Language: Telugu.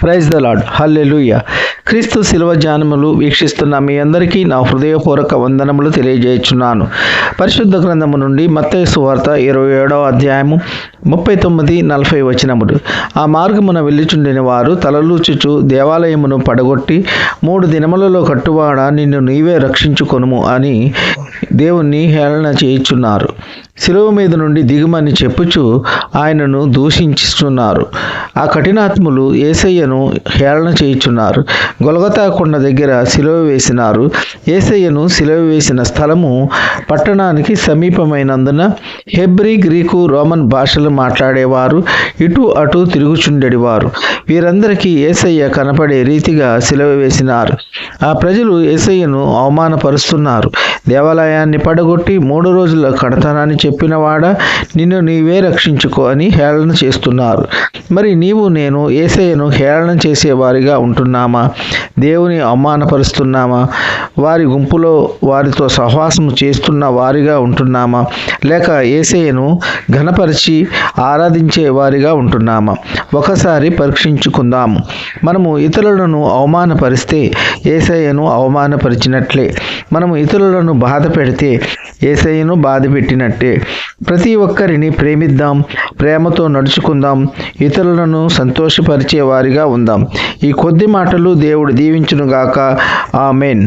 ప్రైజ్ ద లార్డ్, హల్లెలూయా. క్రీస్తు శిలువ ధ్యానములు వీక్షిస్తున్న మీ అందరికీ నా హృదయపూర్వక వందనములు తెలియజేయుచున్నాను. పరిశుద్ధ గ్రంథము నుండి మత్తయి సువార్త 27వ అధ్యాయము 39-40 వచనములు. ఆ మార్గమున వెళ్ళుచుండిన వారు తలలూచుచు దేవాలయమును పడగొట్టి 3 దినములలో కట్టువాడా నిన్ను నీవే రక్షించుకొనుము అని దేవుణ్ణి హేళన చేయుచున్నారు. శిలువ మీద నుండి దిగుమని చెప్పుచు ఆయనను దూషించుచున్నారు. ఆ కఠినాత్ములు యేసయ్యను హేళన చేయుచున్నారు. గొలగతా కొండ దగ్గర శిలువ వేసినారు. యేసయ్యను శిలువ వేసిన స్థలము పట్టణానికి సమీపమైనందున హెబ్రీ, గ్రీకు, రోమన్ భాషలు మాట్లాడేవారు ఇటు అటు తిరుగుచుండెడివారు. వీరందరికీ యేసయ్య కనపడే రీతిగా శిలువ వేసినారు. ఆ ప్రజలు యేసయ్యను అవమానపరుస్తున్నారు. దేవాలయాన్ని పడగొట్టి 3 రోజుల కడతానని చెప్పినవాడా నిన్ను నీవే రక్షించుకో అని హేళన చేస్తున్నారు. మరి నీవు నేను యేసయ్యను హేళన చేసేవారిగా ఉంటున్నామా? దేవుని అవమానపరుస్తున్నామా? వారి గుంపులో వారితో సహవాసము చేస్తున్న వారిగా ఉంటున్నామా? లేక యేసయ్యను ఘనపరిచి ఆరాధించే వారిగా ఉంటున్నామా? ఒకసారి పరీక్షించుకుందాము. మనము ఇతరులను అవమానపరిస్తే యేసయ్యను అవమానపరిచినట్లే. మనము ఇతరులను బాధ పెడితే యేసయ్యను బాధ పెట్టినట్టే. ప్రతి ఒక్కరిని ప్రేమిద్దాం, ప్రేమతో నడుచుకుందాం, ఇతరులను సంతోషపరిచే వారిగా ఉందాం. ఈ కొద్ది మాటలు దేవుడు దీవించునుగాక. ఆమేన్.